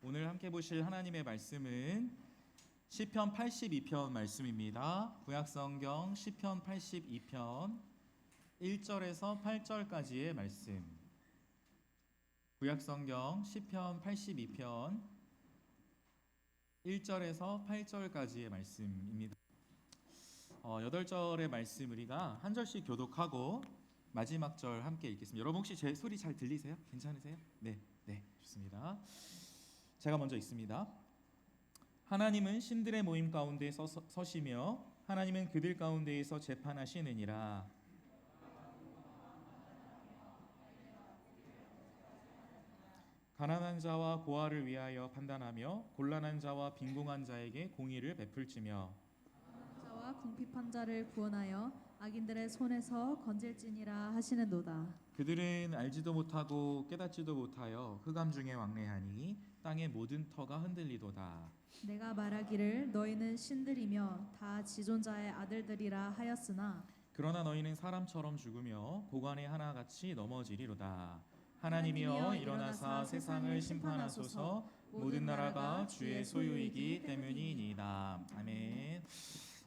오늘 함께 보실 하나님의 말씀은 시편 82편 말씀입니다. 구약성경 시편 82편 1절에서 8절까지의 말씀. 구약성경 시편 82편 1절에서 8절까지의 말씀입니다. 8절의 말씀 우리가 한 절씩 교독하고 마지막 절 함께 읽겠습니다. 여러분 혹시 제 소리 잘 들리세요? 괜찮으세요? 네, 좋습니다. 제가 먼저 읽습니다. 하나님은 신들의 모임 가운데 서시며 하나님은 그들 가운데에서 재판하시느니라. 가난한 자와 고아를 위하여 판단하며 곤란한 자와 빈궁한 자에게 공의를 베풀지며 자와 궁핍한 자를 구원하여 악인들의 손에서 건질지니라 하시는도다. 그들은 알지도 못하고 깨닫지도 못하여 흑암 중에 왕래하니 땅의 모든 터가 흔들리도다. 내가 말하기를 너희는 신들이며 다 지존자의 아들들이라 하였으나 그러나 너희는 사람처럼 죽으며 고관에 하나같이 넘어지리로다. 하나님이여 일어나사 세상을 심판하소서. 모든 나라가 주의 소유이기 때문이니이다. 아멘.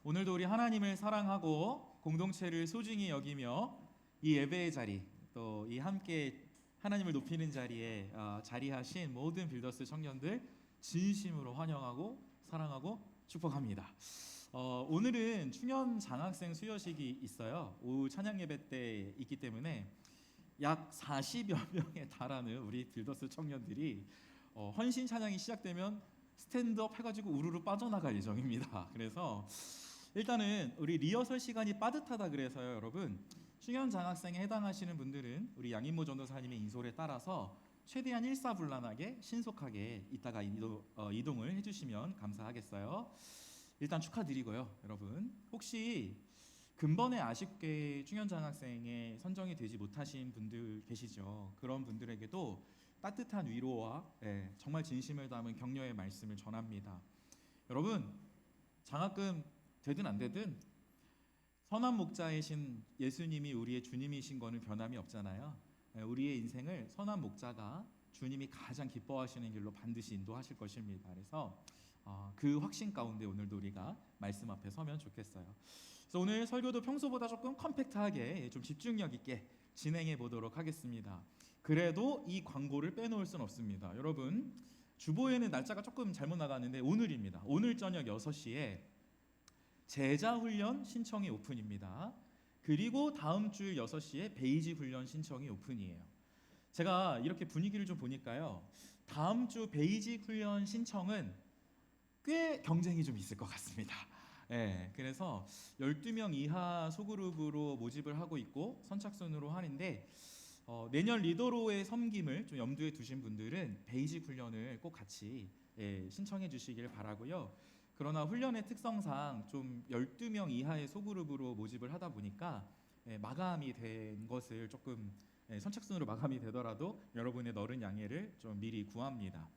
오늘도 우리 하나님을 사랑하고 공동체를 소중히 여기며 이 예배의 자리, 또 이 함께 하나님을 높이는 자리에 자리하신 모든 빌더스 청년들 진심으로 환영하고 사랑하고 축복합니다. 오늘은 충현 장학생 수여식이 있어요. 오후 찬양 예배 때 있기 때문에 약 40여 명에 달하는 우리 빌더스 청년들이 헌신 찬양이 시작되면 스탠드업 해가지고 우르르 빠져나갈 예정입니다. 그래서 일단은 우리 리허설 시간이 빠듯하다 그래서요, 여러분 충현 장학생에 해당하시는 분들은 우리 양인모 전도사님의 인솔에 따라서 최대한 일사불란하게 신속하게 이따가 이동을 해주시면 감사하겠어요. 일단 축하드리고요, 여러분 혹시 근본에 아쉽게 충현 장학생에 선정이 되지 못하신 분들 계시죠. 그런 분들에게도 따뜻한 위로와 정말 진심을 담은 격려의 말씀을 전합니다. 여러분 장학금 되든 안 되든 선한 목자이신 예수님이 우리의 주님이신 거는 변함이 없잖아요. 우리의 인생을 선한 목자가 주님이 가장 기뻐하시는 길로 반드시 인도하실 것입니다. 그래서 그 확신 가운데 오늘도 우리가 말씀 앞에 서면 좋겠어요. 그래서 오늘 설교도 평소보다 조금 컴팩트하게 좀 집중력 있게 진행해 보도록 하겠습니다. 그래도 이 광고를 빼놓을 수는 없습니다. 여러분 주보에는 날짜가 조금 잘못 나갔는데 오늘입니다. 오늘 저녁 6시에 제자훈련 신청이 오픈입니다. 그리고 다음 주 6시에 베이지 훈련 신청이 오픈이에요. 제가 이렇게 분위기를 좀 보니까요, 다음 주 베이지 훈련 신청은 꽤 경쟁이 좀 있을 것 같습니다. 그래서 12명 이하 소그룹으로 모집을 하고 있고 선착순으로 하는데 내년 리더로의 섬김을 좀 염두에 두신 분들은 베이지 훈련을 꼭 같이 신청해 주시길 바라고요. 그러나 훈련의 특성상 좀 12명 이하의 소그룹으로 모집을 하다 보니까 마감이 된 것을 조금 선착순으로 마감이 되더라도 여러분의 너른 양해를 좀 미리 구합니다.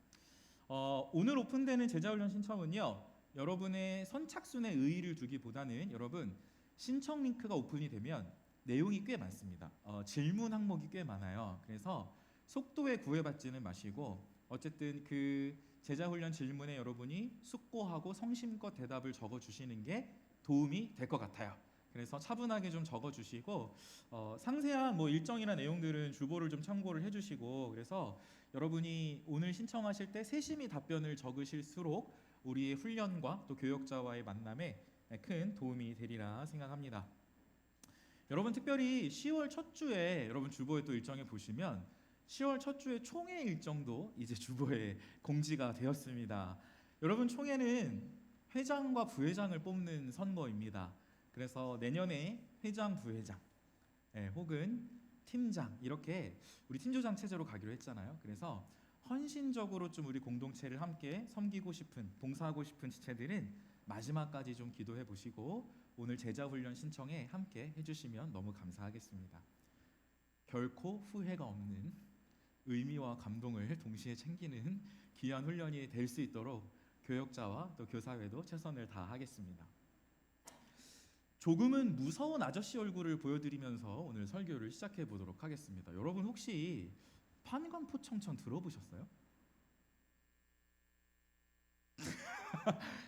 오늘 오픈되는 제자훈련 신청은요, 여러분의 선착순에 의의를 두기보다는 여러분 신청 링크가 오픈이 되면 내용이 꽤 많습니다. 질문 항목이 꽤 많아요. 그래서 속도에 구애받지는 마시고 어쨌든 그 제자훈련 질문에 여러분이 숙고하고 성심껏 대답을 적어주시는 게 도움이 될 것 같아요. 그래서 차분하게 좀 적어주시고 상세한 일정이나 내용들은 주보를 좀 참고를 해주시고, 그래서 여러분이 오늘 신청하실 때 세심히 답변을 적으실수록 우리의 훈련과 또 교역자와의 만남에 큰 도움이 되리라 생각합니다. 여러분 특별히 10월 첫 주에 여러분 주보에 또 일정에 보시면 10월 첫 주에 총회 일정도 이제 주보에 공지가 되었습니다. 여러분 총회는 회장과 부회장을 뽑는 선거입니다. 그래서 내년에 회장, 부회장 혹은 팀장 이렇게 우리 팀조장 체제로 가기로 했잖아요. 그래서 헌신적으로 좀 우리 공동체를 함께 섬기고 싶은, 봉사하고 싶은 지체들은 마지막까지 좀 기도해 보시고 오늘 제자훈련 신청에 함께 해주시면 너무 감사하겠습니다. 결코 후회가 없는 의미와 감동을 동시에 챙기는 귀한 훈련이 될 수 있도록 교역자와 또 교사회도 최선을 다하겠습니다. 조금은 무서운 아저씨 얼굴을 보여드리면서 오늘 설교를 시작해 보도록 하겠습니다. 여러분 혹시 판관포청천 들어보셨어요?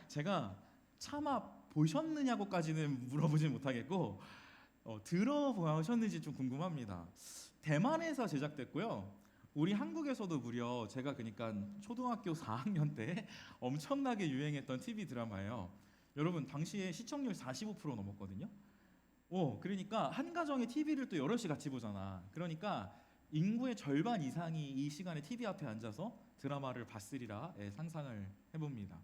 제가 차마 보셨느냐고까지는 물어보진 못하겠고 들어보셨는지 좀 궁금합니다. 대만에서 제작됐고요. 우리 한국에서도 무려 제가 그러니까 초등학교 4학년 때 엄청나게 유행했던 TV 드라마예요. 여러분 당시에 시청률 45% 넘었거든요. 그러니까 한 가정에 TV를 또 여럿이 같이 보잖아. 그러니까 인구의 절반 이상이 이 시간에 TV 앞에 앉아서 드라마를 봤으리라 상상을 해봅니다.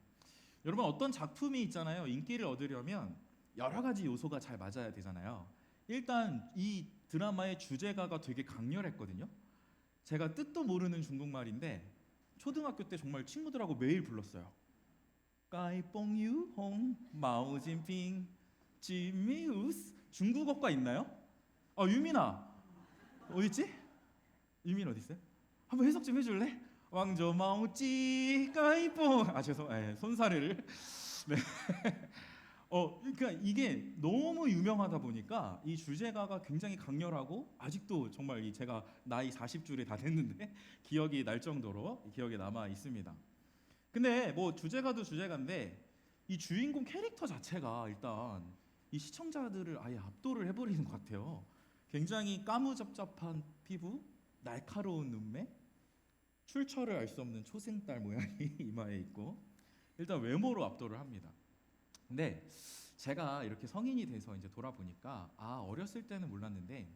여러분 어떤 작품이 있잖아요. 인기를 얻으려면 여러 가지 요소가 잘 맞아야 되잖아요. 일단 이 드라마의 주제가가 되게 강렬했거든요. 제가 뜻도 모르는 중국말인데 초등학교 때 정말 친구들하고 매일 불렀어요. 까이뽕유 홍 마오진핑 지미우스. 중국어과 있나요? 유민아 어딨지? 유민 어디 있어요? 한번 해석 좀 해줄래? 왕조 마오찌 까이뽕. 손사래를. 네. 그러니까 이게 너무 유명하다 보니까 이 주제가가 굉장히 강렬하고 아직도 정말 제가 나이 40줄이 다 됐는데 기억이 날 정도로 기억에 남아 있습니다. 근데 뭐 주제가도 주제가인데 이 주인공 캐릭터 자체가 일단 이 시청자들을 아예 압도를 해버리는 것 같아요. 굉장히 까무잡잡한 피부, 날카로운 눈매, 출처를 알 수 없는 초생딸 모양이 이마에 있고 일단 외모로 압도를 합니다. 근데 제가 이렇게 성인이 돼서 이제 돌아보니까 어렸을 때는 몰랐는데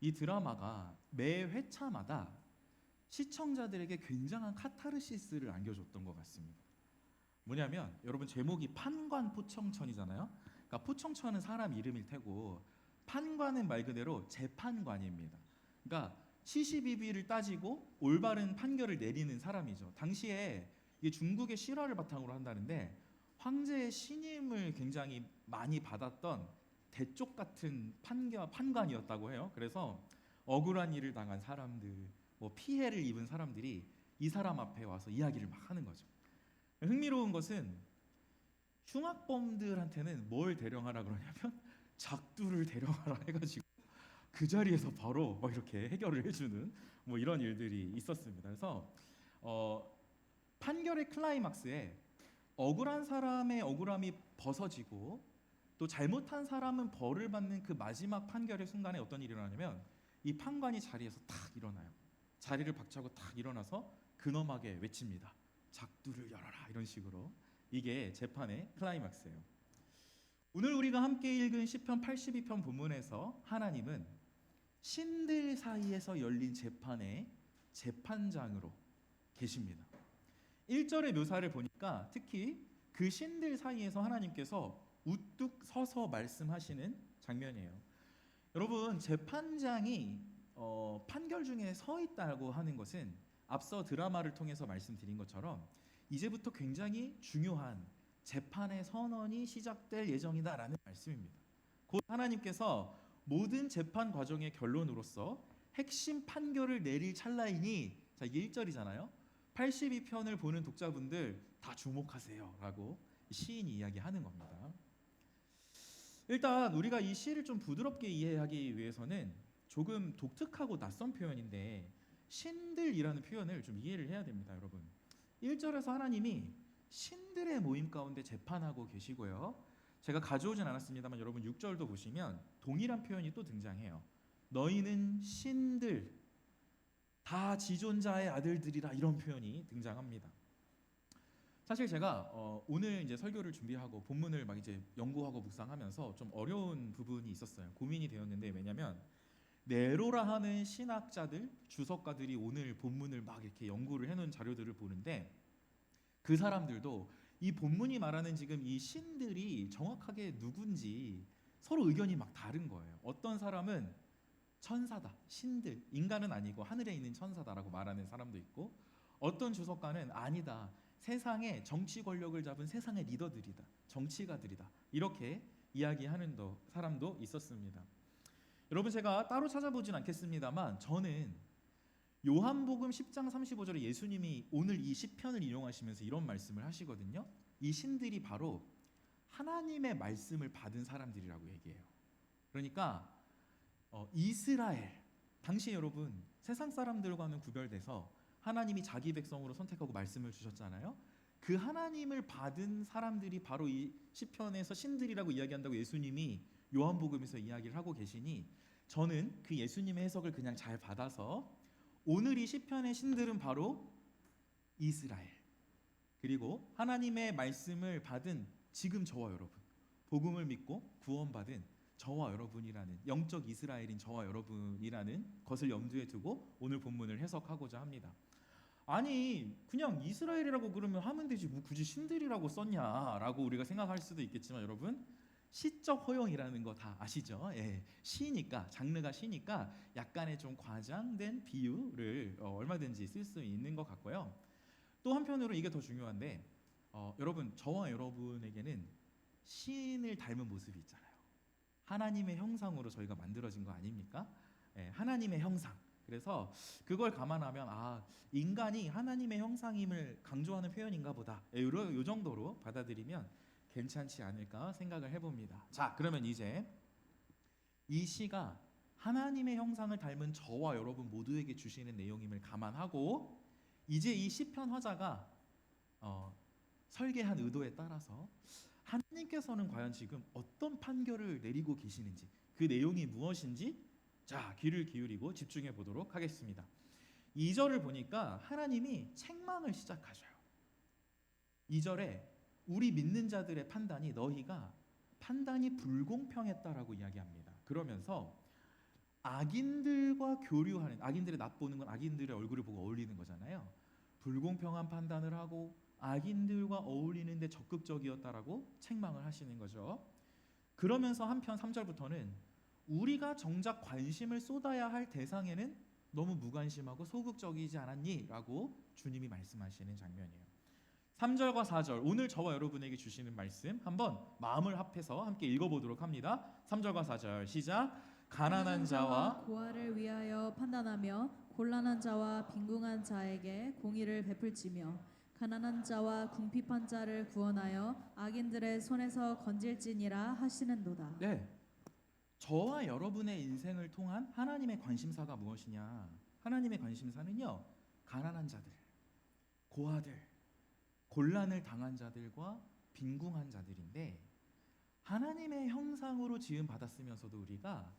이 드라마가 매 회차마다 시청자들에게 굉장한 카타르시스를 안겨줬던 것 같습니다. 뭐냐면 여러분 제목이 판관포청천이잖아요. 그러니까 포청천은 사람 이름일 테고 판관은 말 그대로 재판관입니다. 그러니까 시시비비를 따지고 올바른 판결을 내리는 사람이죠. 당시에 이게 중국의 실화를 바탕으로 한다는데 황제의 신임을 굉장히 많이 받았던 대쪽 같은 판관이었다고 해요. 그래서 억울한 일을 당한 사람들, 뭐 피해를 입은 사람들이 이 사람 앞에 와서 이야기를 막 하는 거죠. 흥미로운 것은 흉악범들한테는 뭘 대령하라 그러냐면 작두를 대령하라 해가지고 그 자리에서 바로 막 이렇게 해결을 해주는 뭐 이런 일들이 있었습니다. 그래서 판결의 클라이막스에 억울한 사람의 억울함이 벗어지고 또 잘못한 사람은 벌을 받는 그 마지막 판결의 순간에 어떤 일이 일어나냐면 이 판관이 자리에서 탁 일어나요. 자리를 박차고 탁 일어나서 근엄하게 외칩니다. 작두를 열어라. 이런 식으로. 이게 재판의 클라이막스예요. 오늘 우리가 함께 읽은 시편 82편 본문에서 하나님은 신들 사이에서 열린 재판의 재판장으로 계십니다. 1절의 묘사를 보니까 특히 그 신들 사이에서 하나님께서 우뚝 서서 말씀하시는 장면이에요. 여러분 재판장이 판결 중에 서 있다고 하는 것은 앞서 드라마를 통해서 말씀드린 것처럼 이제부터 굉장히 중요한 재판의 선언이 시작될 예정이다라는 말씀입니다. 곧 하나님께서 모든 재판 과정의 결론으로서 핵심 판결을 내릴 찰나이니 자 이게 1절이잖아요. 82편을 보는 독자분들 다 주목하세요 라고 시인이 이야기하는 겁니다. 일단 우리가 이 시를 좀 부드럽게 이해하기 위해서는 조금 독특하고 낯선 표현인데 신들이라는 표현을 좀 이해를 해야 됩니다. 여러분 1절에서 하나님이 신들의 모임 가운데 재판하고 계시고요. 제가 가져오진 않았습니다만 여러분 6절도 보시면 동일한 표현이 또 등장해요. 너희는 신들 다 지존자의 아들들이라 이런 표현이 등장합니다. 사실 제가 오늘 이제 설교를 준비하고 본문을 막 이제 연구하고 묵상하면서 좀 어려운 부분이 있었어요. 고민이 되었는데 왜냐면 네로라 하는 신학자들, 주석가들이 오늘 본문을 막 이렇게 연구를 해놓은 자료들을 보는데 그 사람들도 이 본문이 말하는 지금 이 신들이 정확하게 누군지 서로 의견이 막 다른 거예요. 어떤 사람은 천사다, 신들, 인간은 아니고 하늘에 있는 천사다라고 말하는 사람도 있고 어떤 주석가는 아니다, 세상의 정치 권력을 잡은 세상의 리더들이다, 정치가들이다 이렇게 이야기하는 사람도 있었습니다. 여러분 제가 따로 찾아보진 않겠습니다만 저는 요한복음 10장 35절에 예수님이 오늘 이 시편을 인용하시면서 이런 말씀을 하시거든요. 이 신들이 바로 하나님의 말씀을 받은 사람들이라고 얘기해요. 그러니까 이스라엘 당시 여러분 세상 사람들과는 구별돼서 하나님이 자기 백성으로 선택하고 말씀을 주셨잖아요. 그 하나님을 받은 사람들이 바로 이 시편에서 신들이라고 이야기한다고 예수님이 요한복음에서 이야기를 하고 계시니, 저는 그 예수님의 해석을 그냥 잘 받아서 오늘 이 시편의 신들은 바로 이스라엘, 그리고 하나님의 말씀을 받은 지금 저와 여러분, 복음을 믿고 구원받은 저와 여러분이라는, 영적 이스라엘인 저와 여러분이라는 것을 염두에 두고 오늘 본문을 해석하고자 합니다. 아니 그냥 이스라엘이라고 그러면 하면 되지 뭐 굳이 신들이라고 썼냐라고 우리가 생각할 수도 있겠지만, 여러분 시적 허용이라는 거 다 아시죠? 예, 시니까, 장르가 시니까 약간의 좀 과장된 비유를 얼마든지 쓸 수 있는 것 같고요. 또 한편으로 이게 더 중요한데, 여러분 저와 여러분에게는 신을 닮은 모습이 있잖아요. 하나님의 형상으로 저희가 만들어진 거 아닙니까? 예, 하나님의 형상. 그래서 그걸 감안하면 인간이 하나님의 형상임을 강조하는 표현인가 보다, 요 정도로 받아들이면 괜찮지 않을까 생각을 해봅니다. 자, 그러면 이제 이 시가 하나님의 형상을 닮은 저와 여러분 모두에게 주시는 내용임을 감안하고, 이제 이 시편 화자가 설계한 의도에 따라서 하나님께서는 과연 지금 어떤 판결을 내리고 계시는지, 그 내용이 무엇인지 자, 귀를 기울이고 집중해 보도록 하겠습니다. 2절을 보니까 하나님이 책망을 시작하셔요. 2절에 우리 믿는 자들의 판단이, 너희가 판단이 불공평했다라고 이야기합니다. 그러면서 악인들과 교류하는, 악인들의 낯보는 건 악인들의 얼굴을 보고 어울리는 거잖아요. 불공평한 판단을 하고 악인들과 어울리는데 적극적이었다라고 책망을 하시는 거죠. 그러면서 한편 3절부터는 우리가 정작 관심을 쏟아야 할 대상에는 너무 무관심하고 소극적이지 않았니? 라고 주님이 말씀하시는 장면이에요. 3절과 4절, 오늘 저와 여러분에게 주시는 말씀 한번 마음을 합해서 함께 읽어보도록 합니다. 3절과 4절 시작. 가난한 자와 고아를 위하여 판단하며 곤란한 자와 빈궁한 자에게 공의를 베풀지며 가난한 자와 궁핍한 자를 구원하여 악인들의 손에서 건질지니라 하시는도다. 네, 저와 여러분의 인생을 통한 하나님의 관심사가 무엇이냐? 하나님의 관심사는요, 가난한 자들, 고아들, 곤란을 당한 자들과 빈궁한 자들인데, 하나님의 형상으로 지음 받았으면서도 우리가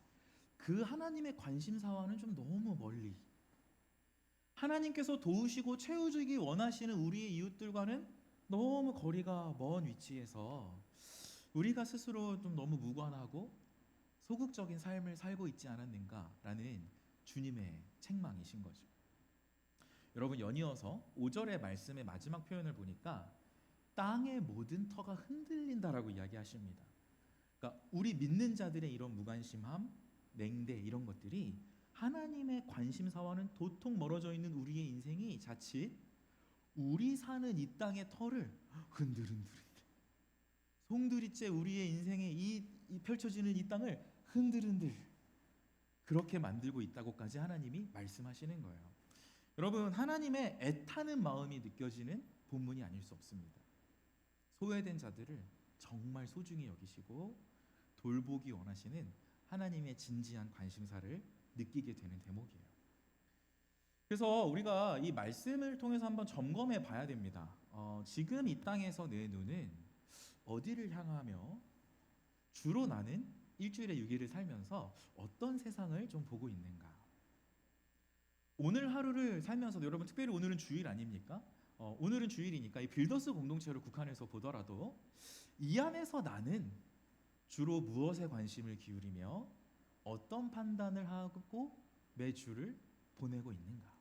그 하나님의 관심사와는 좀 너무 멀리, 하나님께서 도우시고 채워주기 원하시는 우리의 이웃들과는 너무 거리가 먼 위치에서 우리가 스스로 좀 너무 무관하고 소극적인 삶을 살고 있지 않았는가라는 주님의 책망이신 거죠. 여러분, 연이어서 5절의 말씀의 마지막 표현을 보니까 땅의 모든 터가 흔들린다라고 이야기하십니다. 그러니까 우리 믿는 자들의 이런 무관심함, 냉대, 이런 것들이 하나님의 관심사와는 도통 멀어져 있는 우리의 인생이 자칫 우리 사는 이 땅의 터를 흔들흔들, 송두리째 우리의 인생에 이 펼쳐지는 이 땅을 흔들흔들 그렇게 만들고 있다고까지 하나님이 말씀하시는 거예요. 여러분, 하나님의 애타는 마음이 느껴지는 본문이 아닐 수 없습니다. 소외된 자들을 정말 소중히 여기시고 돌보기 원하시는 하나님의 진지한 관심사를 느끼게 되는 대목이에요. 그래서 우리가 이 말씀을 통해서 한번 점검해 봐야 됩니다. 지금 이 땅에서 내 눈은 어디를 향하며, 주로 나는 일주일에 6일을 살면서 어떤 세상을 좀 보고 있는가? 오늘 하루를 살면서도, 여러분 특별히 오늘은 주일 아닙니까? 오늘은 주일이니까 이 빌더스 공동체를 국한해서 보더라도 이 안에서 나는 주로 무엇에 관심을 기울이며 어떤 판단을 하고 매주를 보내고 있는가?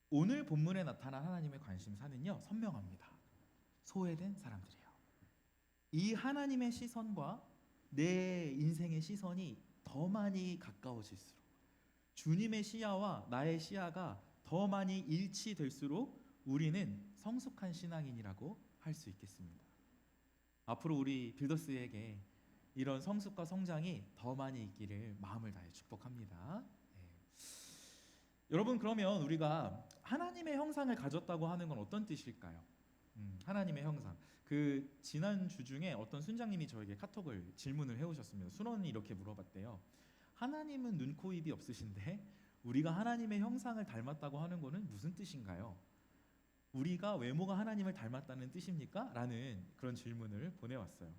오늘 본문에 나타난 하나님의 관심사는요, 선명합니다. 소외된 사람들이에요. 이 하나님의 시선과 내 인생의 시선이 더 많이 가까워질수록, 주님의 시야와 나의 시야가 더 많이 일치될수록 우리는 성숙한 신앙인이라고 할 수 있겠습니다. 앞으로 우리 빌더스에게 이런 성숙과 성장이 더 많이 있기를 마음을 다해 축복합니다. 여러분, 그러면 우리가 하나님의 형상을 가졌다고 하는 건 어떤 뜻일까요? 하나님의 형상. 그 지난 주 중에 어떤 순장님이 저에게 카톡을 질문을 해오셨습니다. 순원이 이렇게 물어봤대요. 하나님은 눈, 코, 입이 없으신데 우리가 하나님의 형상을 닮았다고 하는 거는 무슨 뜻인가요? 우리가 외모가 하나님을 닮았다는 뜻입니까? 라는 그런 질문을 보내왔어요.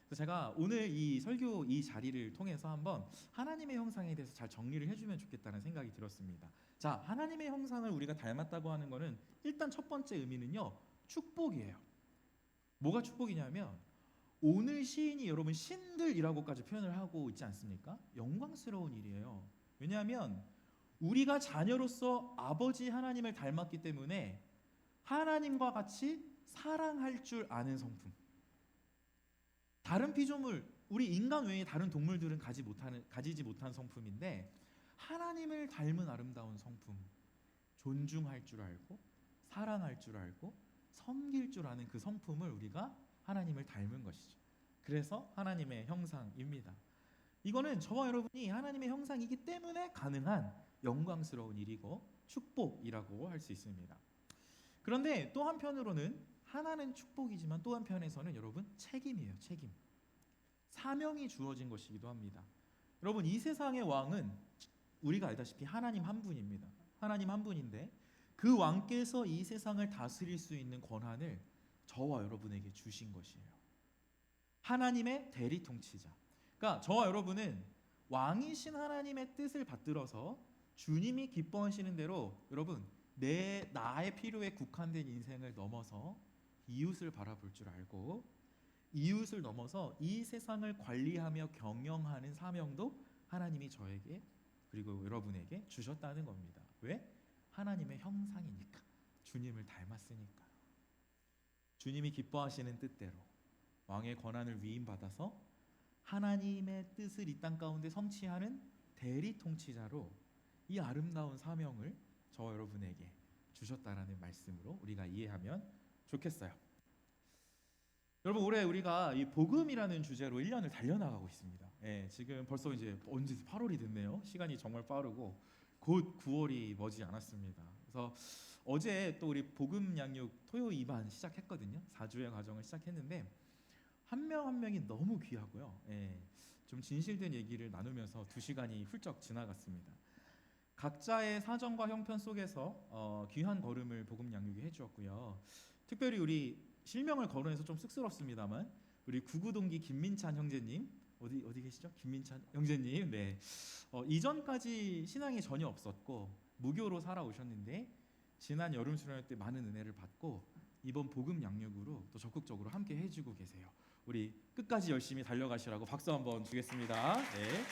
그래서 제가 오늘 이 설교 이 자리를 통해서 한번 하나님의 형상에 대해서 잘 정리를 해주면 좋겠다는 생각이 들었습니다. 자, 하나님의 형상을 우리가 닮았다고 하는 거는 일단 첫 번째 의미는요, 축복이에요. 뭐가 축복이냐면 오늘 시인이 여러분 신들이라고까지 표현을 하고 있지 않습니까? 영광스러운 일이에요. 왜냐하면 우리가 자녀로서 아버지 하나님을 닮았기 때문에 하나님과 같이 사랑할 줄 아는 성품. 다른 피조물, 우리 인간 외에 다른 동물들은 가지지 못한 성품인데 하나님을 닮은 아름다운 성품. 존중할 줄 알고 사랑할 줄 알고 섬길 줄 아는 그 성품을 우리가 하나님을 닮은 것이죠. 그래서 하나님의 형상입니다. 이거는 저와 여러분이 하나님의 형상이기 때문에 가능한 영광스러운 일이고 축복이라고 할 수 있습니다. 그런데 또 한편으로는 하나는 축복이지만 또 한편에서는 여러분 책임이에요. 책임. 사명이 주어진 것이기도 합니다. 여러분 이 세상의 왕은 우리가 알다시피 하나님 한 분입니다. 하나님 한 분인데 그 왕께서 이 세상을 다스릴 수 있는 권한을 저와 여러분에게 주신 것이에요. 하나님의 대리 통치자. 그러니까 저와 여러분은 왕이신 하나님의 뜻을 받들어서 주님이 기뻐하시는 대로 여러분 나의 필요에 국한된 인생을 넘어서 이웃을 바라볼 줄 알고 이웃을 넘어서 이 세상을 관리하며 경영하는 사명도 하나님이 저에게 그리고 여러분에게 주셨다는 겁니다. 왜? 하나님의 형상이니까. 주님을 닮았으니까. 주님이 기뻐하시는 뜻대로 왕의 권한을 위임받아서 하나님의 뜻을 이 땅 가운데 성취하는 대리 통치자로 이 아름다운 사명을 저와 여러분에게 주셨다라는 말씀으로 우리가 이해하면 좋겠어요. 여러분 올해 우리가 이 복음이라는 주제로 1년을 달려나가고 있습니다. 예, 지금 벌써 이제 언제 8월이 됐네요. 시간이 정말 빠르고 곧 9월이 머지 않았습니다. 그래서 어제 또 우리 복음 양육 토요 2반 시작했거든요. 4주의 과정을 시작했는데 한 명 한 명이 너무 귀하고요. 예, 좀 진실된 얘기를 나누면서 2시간이 훌쩍 지나갔습니다. 각자의 사정과 형편 속에서 귀한 걸음을 복음 양육이 해주었고요. 특별히 우리 실명을 거론해서 좀 쑥스럽습니다만 우리 구구동기 김민찬 형제님 어디 계시죠? 김민찬 형제님, 네, 이전까지 신앙이 전혀 없었고 무교로 살아오셨는데 지난 여름 수련회 때 많은 은혜를 받고 이번 복음 양육으로 또 적극적으로 함께 해주고 계세요. 우리 끝까지 열심히 달려가시라고 박수 한번 주겠습니다. 네.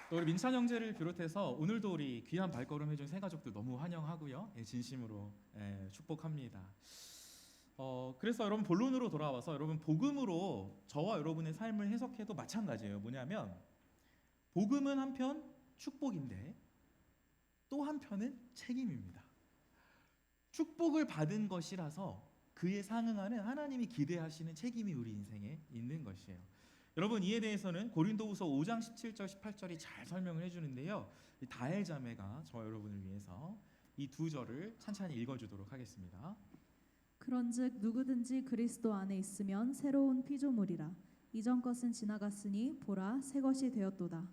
또 우리 민찬 형제를 비롯해서 오늘도 우리 귀한 발걸음 해준 새 가족들 너무 환영하고요. 예, 진심으로 축복합니다. 그래서 여러분 본론으로 돌아와서 여러분 복음으로 저와 여러분의 삶을 해석해도 마찬가지예요. 뭐냐면 복음은 한편 축복인데 또 한편은 책임입니다. 축복을 받은 것이라서 그에 상응하는 하나님이 기대하시는 책임이 우리 인생에 있는 것이에요. 여러분 이에 대해서는 고린도후서 5장 17절 18절이 잘 설명을 해주는데요. 다엘 자매가 저와 여러분을 위해서 이 두 절을 찬찬히 읽어주도록 하겠습니다. 그런즉 누구든지 그리스도 안에 있으면 새로운 피조물이라. 이전 것은 지나갔으니 보라 새 것이 되었도다.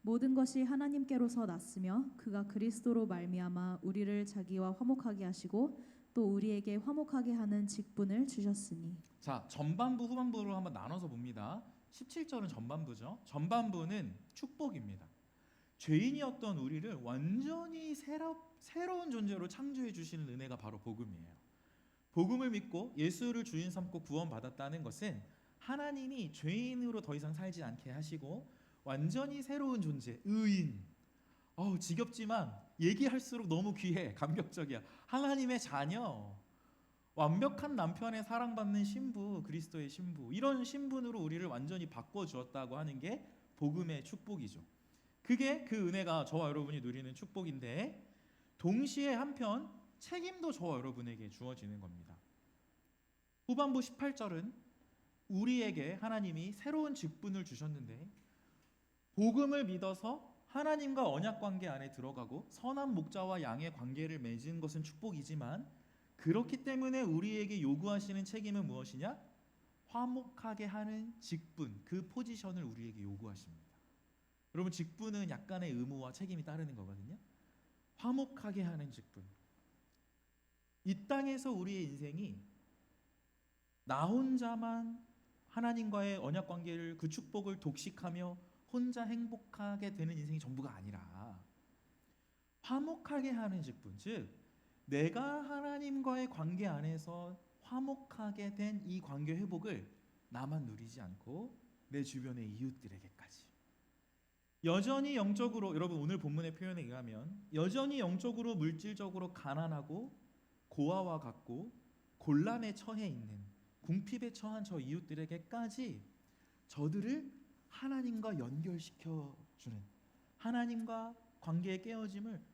모든 것이 하나님께로서 났으며 그가 그리스도로 말미암아 우리를 자기와 화목하게 하시고 또 우리에게 화목하게 하는 직분을 주셨으니. 자, 전반부 후반부로 한번 나눠서 봅니다. 17절은 전반부죠. 전반부는 축복입니다. 죄인이었던 우리를 완전히 새로운 존재로 창조해 주시는 은혜가 바로 복음이에요. 복음을 믿고 예수를 주인 삼고 구원받았다는 것은 하나님이 죄인으로 더 이상 살지 않게 하시고 완전히 새로운 존재, 의인. 지겹지만 얘기할수록 너무 귀해, 감격적이야. 하나님의 자녀, 완벽한 남편의 사랑받는 신부, 그리스도의 신부, 이런 신분으로 우리를 완전히 바꿔주었다고 하는 게 복음의 축복이죠. 그게 그 은혜가 저와 여러분이 누리는 축복인데 동시에 한편 책임도 저와 여러분에게 주어지는 겁니다. 후반부 18절은 우리에게 하나님이 새로운 직분을 주셨는데 복음을 믿어서 하나님과 언약 관계 안에 들어가고 선한 목자와 양의 관계를 맺은 것은 축복이지만 그렇기 때문에 우리에게 요구하시는 책임은 무엇이냐? 화목하게 하는 직분, 그 포지션을 우리에게 요구하십니다. 여러분 직분은 약간의 의무와 책임이 따르는 거거든요. 화목하게 하는 직분. 이 땅에서 우리의 인생이 나 혼자만 하나님과의 언약 관계를 그 축복을 독식하며 혼자 행복하게 되는 인생이 전부가 아니라 화목하게 하는 직분, 즉 내가 하나님과의 관계 안에서 화목하게 된 이 관계 회복을 나만 누리지 않고 내 주변의 이웃들에게까지 여전히 영적으로, 여러분 오늘 본문의 표현에 의하면 여전히 영적으로 물질적으로 가난하고 고아와 같고 곤란에 처해 있는 궁핍에 처한 저 이웃들에게까지 저들을 하나님과 연결시켜 주는, 하나님과 관계의 깨어짐을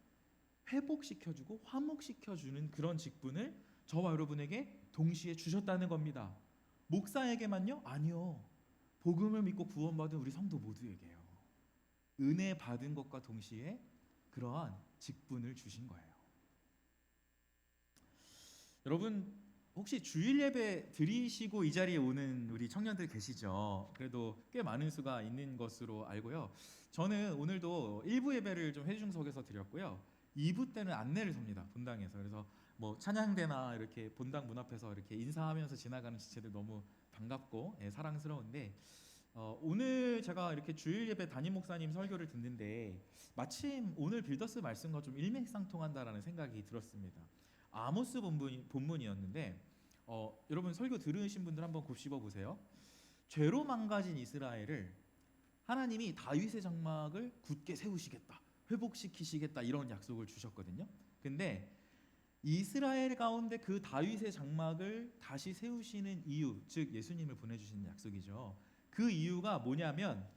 회복시켜주고 화목시켜주는 그런 직분을 저와 여러분에게 동시에 주셨다는 겁니다. 목사에게만요? 아니요. 복음을 믿고 구원받은 우리 성도 모두에게요. 은혜 받은 것과 동시에 그러한 직분을 주신 거예요. 여러분 혹시 주일 예배 드리시고 이 자리에 오는 우리 청년들 계시죠? 그래도 꽤 많은 수가 있는 것으로 알고요. 저는 오늘도 1부 예배를 좀 회중석에서 드렸고요. 2부 때는 안내를 섭니다. 본당에서. 그래서 뭐 찬양대나 이렇게 본당 문 앞에서 이렇게 인사하면서 지나가는 지체들 너무 반갑고 사랑스러운데 오늘 제가 이렇게 주일 예배 담임 목사님 설교를 듣는데 마침 오늘 빌더스 말씀과 좀 일맥상통한다라는 생각이 들었습니다. 아모스 본문이었는데 여러분 설교 들으신 분들 한번 곱씹어 보세요. 죄로 망가진 이스라엘을 하나님이 다윗의 장막을 굳게 세우시겠다, 회복시키시겠다 이런 약속을 주셨거든요. 근데 이스라엘 가운데 그 다윗의 장막을 다시 세우시는 이유, 즉 예수님을 보내주시는 약속이죠. 그 이유가 뭐냐면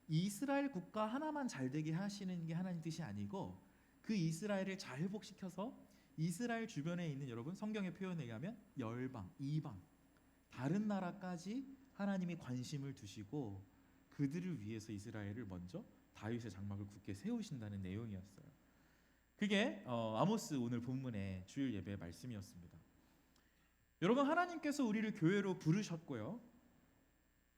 이스라엘 국가 하나만 잘 되게 하시는 게 하나님 뜻이 아니고 그 이스라엘을 잘 회복시켜서 이스라엘 주변에 있는, 여러분 성경의 표현에 의하면 열방, 이방, 다른 나라까지 하나님이 관심을 두시고 그들을 위해서 이스라엘을 먼저 다윗의 장막을 굳게 세우신다는 내용이었어요. 그게 아모스 오늘 본문의 주일 예배의 말씀이었습니다. 여러분 하나님께서 우리를 교회로 부르셨고요.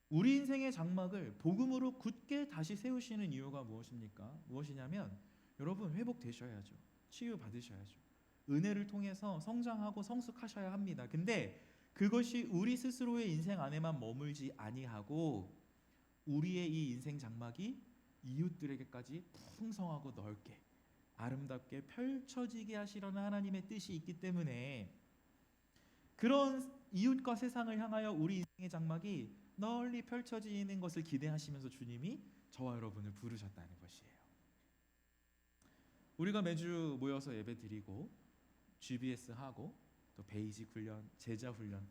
우리 인생의 장막을 복음으로 굳게 다시 세우시는 이유가 무엇입니까? 무엇이냐면 여러분 회복되셔야죠. 치유받으셔야죠. 은혜를 통해서 성장하고 성숙하셔야 합니다. 근데 그것이 우리 스스로의 인생 안에만 머물지 아니하고 우리의 이 인생 장막이 이웃들에게까지 풍성하고 넓게 아름답게 펼쳐지게 하시려는 하나님의 뜻이 있기 때문에 그런 이웃과 세상을 향하여 우리 인생의 장막이 널리 펼쳐지는 것을 기대하시면서 주님이 저와 여러분을 부르셨다는 것이에요. 우리가 매주 모여서 예배드리고 GBS 하고 또 베이직 훈련, 제자 훈련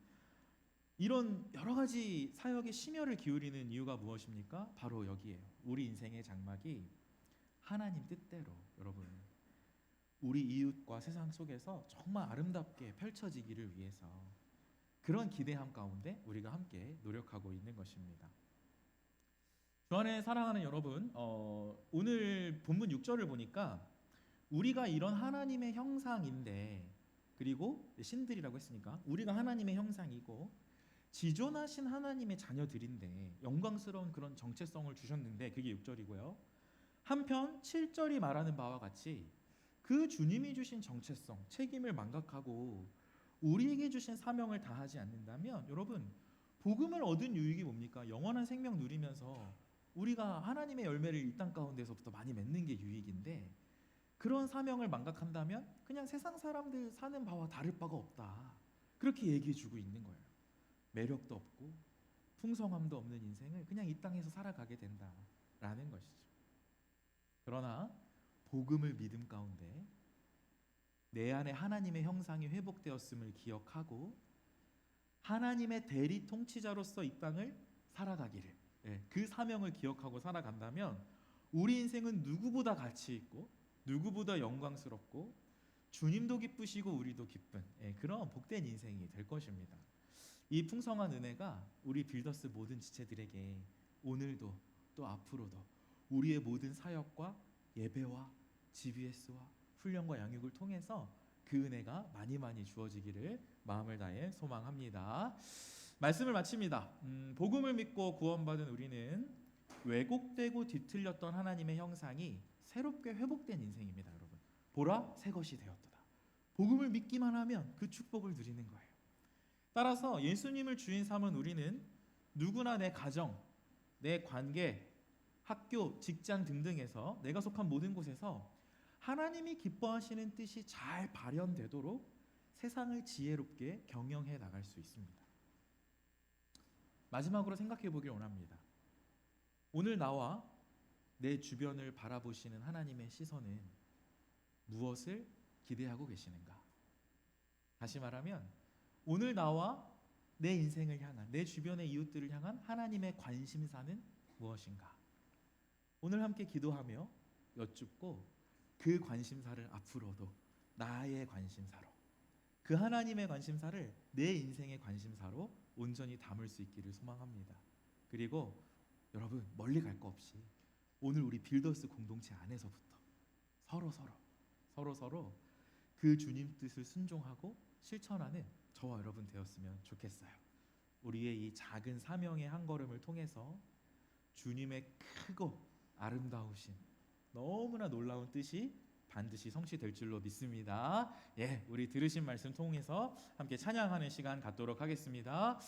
이런 여러 가지 사역에 심혈을 기울이는 이유가 무엇입니까? 바로 여기에요. 우리 인생의 장막이 하나님 뜻대로 여러분 우리 이웃과 세상 속에서 정말 아름답게 펼쳐지기를 위해서 그런 기대함 가운데 우리가 함께 노력하고 있는 것입니다. 주 안에 사랑하는 여러분, 오늘 본문 6절을 보니까 우리가 이런 하나님의 형상인데, 그리고 신들이라고 했으니까 우리가 하나님의 형상이고 지존하신 하나님의 자녀들인데 영광스러운 그런 정체성을 주셨는데 그게 6절이고요. 한편 7절이 말하는 바와 같이 그 주님이 주신 정체성, 책임을 망각하고 우리에게 주신 사명을 다하지 않는다면 여러분 복음을 얻은 유익이 뭡니까? 영원한 생명 누리면서 우리가 하나님의 열매를 이 땅 가운데서부터 많이 맺는 게 유익인데 그런 사명을 망각한다면 그냥 세상 사람들 사는 바와 다를 바가 없다. 그렇게 얘기해 주고 있는 거예요. 매력도 없고 풍성함도 없는 인생을 그냥 이 땅에서 살아가게 된다라는 것이죠. 그러나 복음을 믿음 가운데 내 안에 하나님의 형상이 회복되었음을 기억하고 하나님의 대리 통치자로서 이 땅을 살아가기를, 그 사명을 기억하고 살아간다면 우리 인생은 누구보다 가치 있고 누구보다 영광스럽고 주님도 기쁘시고 우리도 기쁜 그런 복된 인생이 될 것입니다. 이 풍성한 은혜가 우리 빌더스 모든 지체들에게 오늘도 또 앞으로도 우리의 모든 사역과 예배와 GBS와 훈련과 양육을 통해서 그 은혜가 많이 주어지기를 마음을 다해 소망합니다. 말씀을 마칩니다. 복음을 믿고 구원받은 우리는 왜곡되고 뒤틀렸던 하나님의 형상이 새롭게 회복된 인생입니다. 여러분 보라 새 것이 되었도다. 복음을 믿기만 하면 그 축복을 누리는 거예요. 따라서 예수님을 주인 삼은 우리는 누구나 내 가정, 내 관계, 학교, 직장 등등에서 내가 속한 모든 곳에서 하나님이 기뻐하시는 뜻이 잘 발현되도록 세상을 지혜롭게 경영해 나갈 수 있습니다. 마지막으로 생각해 보길 원합니다. 오늘 나와 내 주변을 바라보시는 하나님의 시선은 무엇을 기대하고 계시는가? 다시 말하면 오늘 나와 내 인생을 향한, 내 주변의 이웃들을 향한 하나님의 관심사는 무엇인가? 오늘 함께 기도하며 여쭙고 그 관심사를 앞으로도 나의 관심사로, 그 하나님의 관심사를 내 인생의 관심사로 온전히 담을 수 있기를 소망합니다. 그리고 여러분, 멀리 갈 거 없이 오늘 우리 빌더스 공동체 안에서부터 서로 그 주님 뜻을 순종하고 실천하는 저와 여러분 되었으면 좋겠어요. 우리의 이 작은 사명의 한 걸음을 통해서 주님의 크고 아름다우신 너무나 놀라운 뜻이 반드시 성취될 줄로 믿습니다. 우리 들으신 말씀 통해서 함께 찬양하는 시간 갖도록 하겠습니다.